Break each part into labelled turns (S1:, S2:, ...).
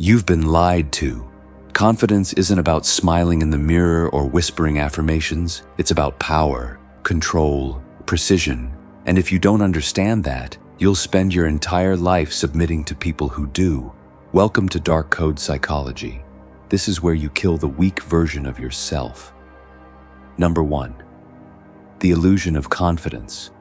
S1: You've been lied to. Confidence isn't about smiling in the mirror or whispering affirmations. It's about power, control, precision. And if you don't understand that, you'll spend your entire life submitting to people who do. Welcome to Dark Code Psychology. This is where you kill the weak version of yourself. Number 1. The illusion of confidence.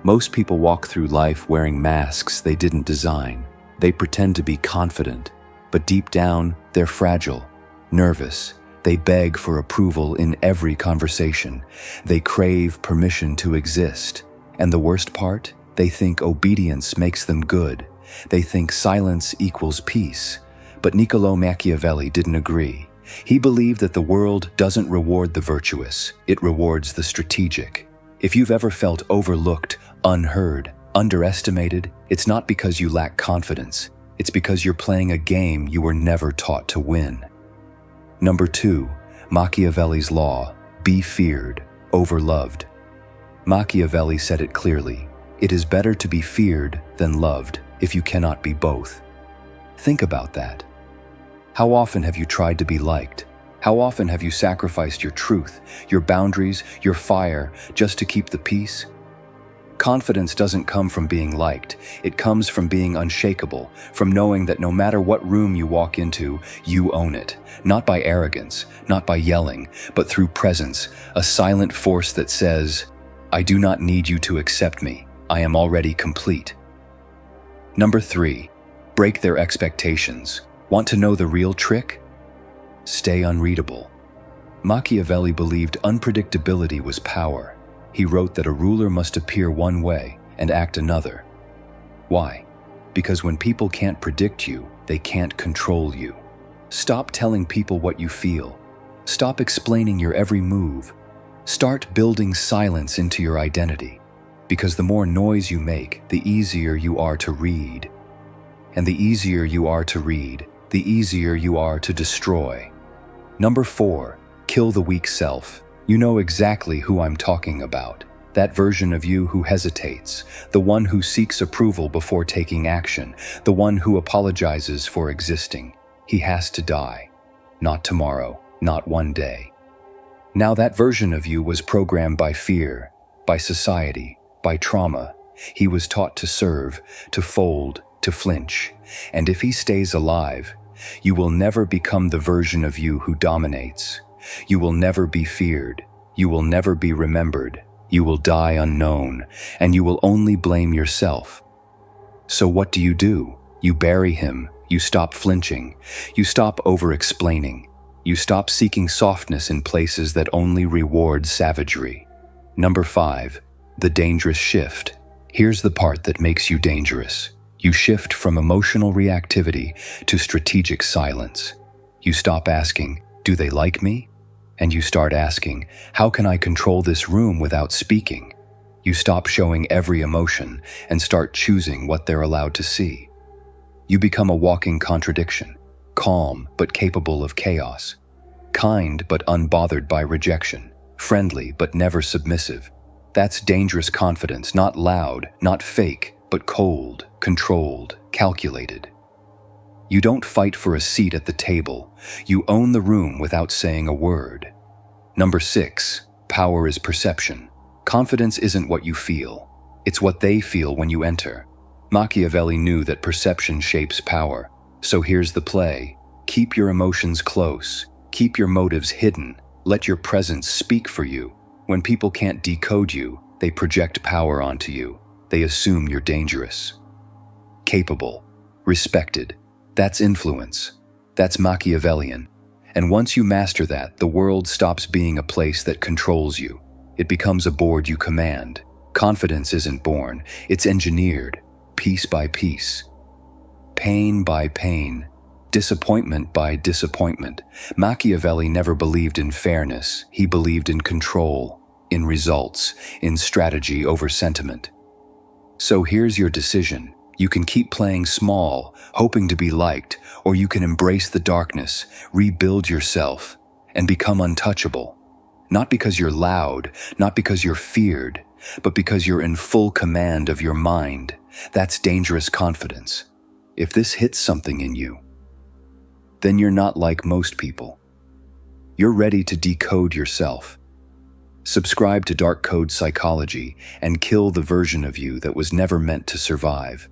S1: Most people walk through life wearing masks they didn't design. They pretend to be confident, but deep down, they're fragile, nervous. They beg for approval in every conversation. They crave permission to exist. And the worst part? They think obedience makes them good. They think silence equals peace. But Niccolò Machiavelli didn't agree. He believed that the world doesn't reward the virtuous, it rewards the strategic. If you've ever felt overlooked, unheard, underestimated, it's not because you lack confidence. It's because you're playing a game you were never taught to win. Number 2, Machiavelli's law: be feared, over loved. Machiavelli said it clearly: it is better to be feared than loved if you cannot be both. Think about that. How often have you tried to be liked? How often have you sacrificed your truth, your boundaries, your fire, just to keep the peace? Confidence doesn't come from being liked. It comes from being unshakable, from knowing that no matter what room you walk into, you own it. Not by arrogance, not by yelling, but through presence, a silent force that says, I do not need you to accept me. I am already complete. Number 3, break their expectations. Want to know the real trick? Stay unreadable. Machiavelli believed unpredictability was power. He wrote that a ruler must appear one way and act another. Why? Because when people can't predict you, they can't control you. Stop telling people what you feel. Stop explaining your every move. Start building silence into your identity. Because the more noise you make, the easier you are to read. And the easier you are to read, the easier you are to destroy. Number 4, kill the weak self. You know exactly who I'm talking about. That version of you who hesitates, the one who seeks approval before taking action, the one who apologizes for existing. He has to die. Not tomorrow, not one day. Now that version of you was programmed by fear, by society, by trauma. He was taught to serve, to fold, to flinch. And if he stays alive, you will never become the version of you who dominates. You will never be feared. You will never be remembered. You will die unknown, and you will only blame yourself. So what do? You bury him. You stop flinching. You stop over-explaining. You stop seeking softness in places that only reward savagery. Number 5, the dangerous shift. Here's the part that makes you dangerous. You shift from emotional reactivity to strategic silence. You stop asking, do they like me? And you start asking, how can I control this room without speaking? You stop showing every emotion and start choosing what they're allowed to see. You become a walking contradiction, calm but capable of chaos, kind but unbothered by rejection, friendly but never submissive. That's dangerous confidence, not loud, not fake, but cold, controlled, calculated. You don't fight for a seat at the table. You own the room without saying a word. Number 6, power is perception. Confidence isn't what you feel. It's what they feel when you enter. Machiavelli knew that perception shapes power. So here's the play. Keep your emotions close. Keep your motives hidden. Let your presence speak for you. When people can't decode you, they project power onto you. They assume you're dangerous. Capable. Respected. That's influence. That's Machiavellian. And once you master that, the world stops being a place that controls you. It becomes a board you command. Confidence isn't born, it's engineered, piece by piece. Pain by pain. Disappointment by disappointment. Machiavelli never believed in fairness. He believed in control, in results, in strategy over sentiment. So here's your decision. You can keep playing small, hoping to be liked, or you can embrace the darkness, rebuild yourself, and become untouchable. Not because you're loud, not because you're feared, but because you're in full command of your mind. That's dangerous confidence. If this hits something in you, then you're not like most people. You're ready to decode yourself. Subscribe to Dark Code Psychology and kill the version of you that was never meant to survive.